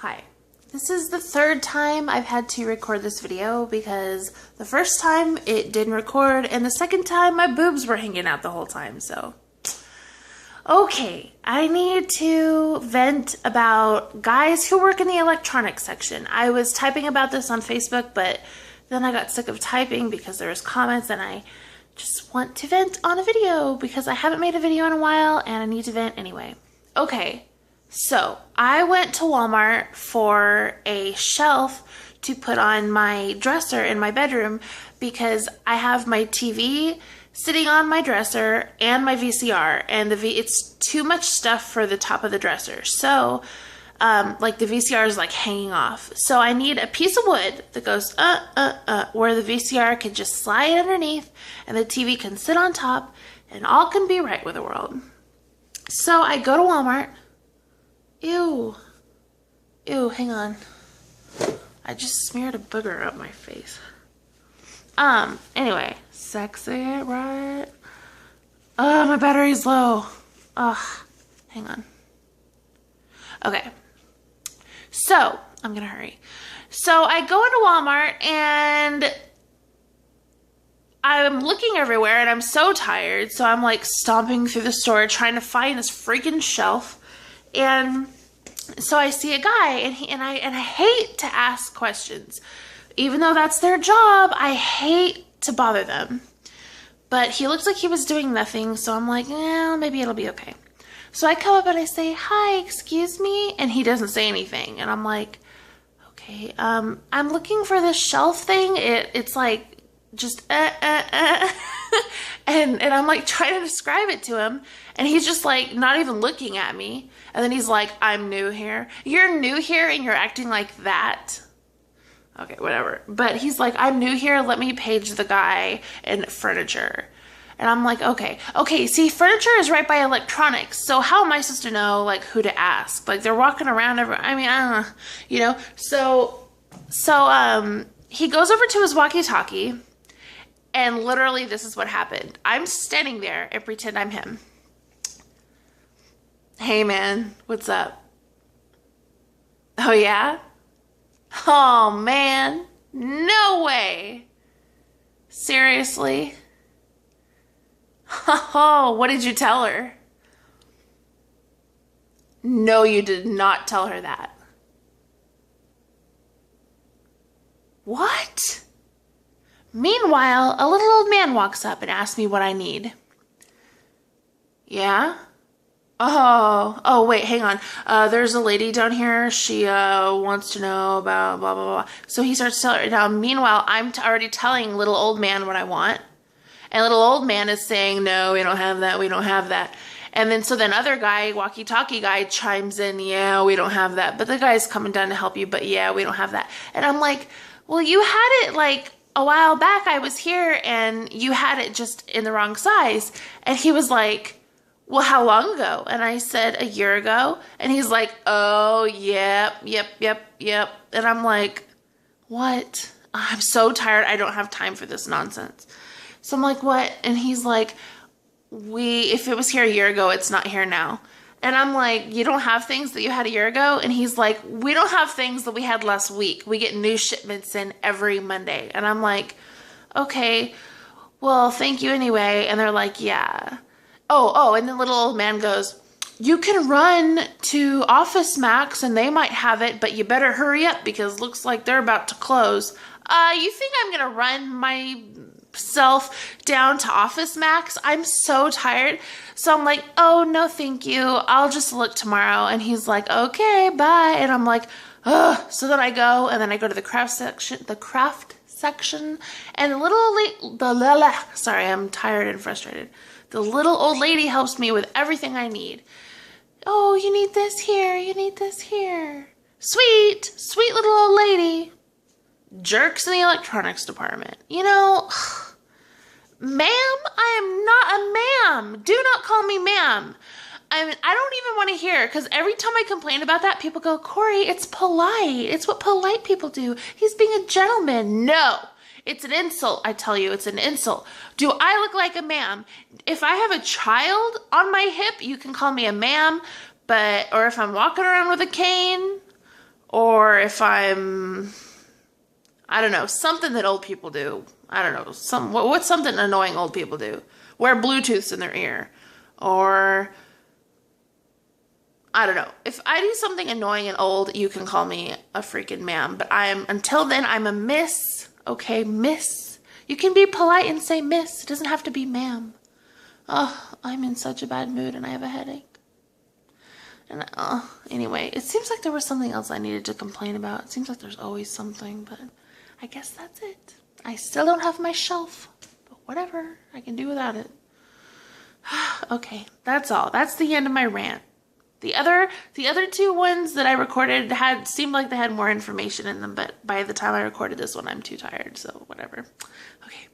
Hi. This is the third time I've had to record this video because the first time it didn't record and the second time my boobs were hanging out the whole time, so. Okay, I need to vent about guys who work in the electronics section. I was typing about this on Facebook, but then I got sick of typing because there was comments and I just want to vent on a video because I haven't made a video in a while and I need to vent anyway. Okay. So I went to Walmart for a shelf to put on my dresser in my bedroom because I have my TV sitting on my dresser and my VCR, and it's too much stuff for the top of the dresser. So like the VCR is like hanging off. So I need a piece of wood that goes where the VCR can just slide underneath and the TV can sit on top and all can be right with the world. So I go to Walmart. Ew, hang on. I just smeared a booger up my face. Anyway, sexy, right? Oh, my battery's low. Ugh, hang on. Okay. So, I'm gonna hurry. So, I go into Walmart and I'm looking everywhere and I'm so tired. So, I'm like stomping through the store trying to find this freaking shelf. And so I see a guy and I hate to ask questions. Even though that's their job, I hate to bother them. But he looks like he was doing nothing, so I'm like, maybe it'll be okay. So I come up and I say, "Hi, excuse me," and he doesn't say anything. And I'm like, okay, I'm looking for this shelf thing. It's like just and I'm like trying to describe it to him, and he's just like not even looking at me. And then he's like, "I'm new here." You're new here and you're acting like that? Okay, whatever. But he's like, "I'm new here. Let me page the guy in furniture." And I'm like, okay, see, furniture is right by electronics. So how am I supposed to know like who to ask? Like they're walking around I don't know, you know? So he goes over to his walkie-talkie. And literally, this is what happened. I'm standing there and pretend I'm him. "Hey, man, what's up?" "Oh, yeah? Oh, man, no way. Seriously? Oh, what did you tell her?" "No, you did not tell her that." "What?" Meanwhile, a little old man walks up and asks me what I need. "Yeah? Oh, wait, hang on. There's a lady down here. She wants to know about blah, blah, blah." So he starts telling her. Now, meanwhile, I'm already telling little old man what I want. And little old man is saying, "No, we don't have that. We don't have that." And then, so then other guy, walkie-talkie guy, chimes in, "Yeah, we don't have that. But the guy's coming down to help you. But yeah, we don't have that." And I'm like, well, you had it like a while back. I was here and you had it just in the wrong size. And he was like, "Well, how long ago?" And I said, "A year ago." And he's like, "Oh, yep. And I'm like, what? I'm so tired. I don't have time for this nonsense. So I'm like, what? And he's like, if it was here a year ago, it's not here now." And I'm like, "You don't have things that you had a year ago?" And he's like, "We don't have things that we had last week. We get new shipments in every Monday." And I'm like, okay, well, thank you anyway. And they're like, "Yeah." Oh, and the little old man goes, "You can run to Office Max and they might have it, but you better hurry up because looks like they're about to close." You think I'm going to run myself down to Office Max? I'm so tired. So I'm like, "Oh, no, thank you. I'll just look tomorrow." And he's like, "Okay, bye." And I'm like, ugh. So then I go, and then I go to the craft section, and the little sorry, I'm tired and frustrated. The little old lady helps me with everything I need. "Oh, you need this here. You need this here." Sweet little old lady. Jerks in the electronics department. You know, ma'am, I am not a ma'am. Do not call me ma'am. I don't even want to hear, because every time I complain about that, people go, "Corey, it's polite. It's what polite people do. He's being a gentleman." No, it's an insult. I tell you, it's an insult. Do I look like a ma'am? If I have a child on my hip, you can call me a ma'am, or if I'm walking around with a cane, or if I don't know, something that old people do. I don't know, what's something annoying old people do? Wear Bluetooths in their ear, or I don't know. If I do something annoying and old, you can call me a freaking ma'am. But until then, I'm a miss. Okay, miss. You can be polite and say miss. It doesn't have to be ma'am. Oh, I'm in such a bad mood and I have a headache. And anyway, it seems like there was something else I needed to complain about. It seems like there's always something, but I guess that's it. I still don't have my shelf, but whatever. I can do without it. Okay, that's all. That's the end of my rant. The other two ones that I recorded seemed like they had more information in them, but by the time I recorded this one, I'm too tired, so whatever. Okay.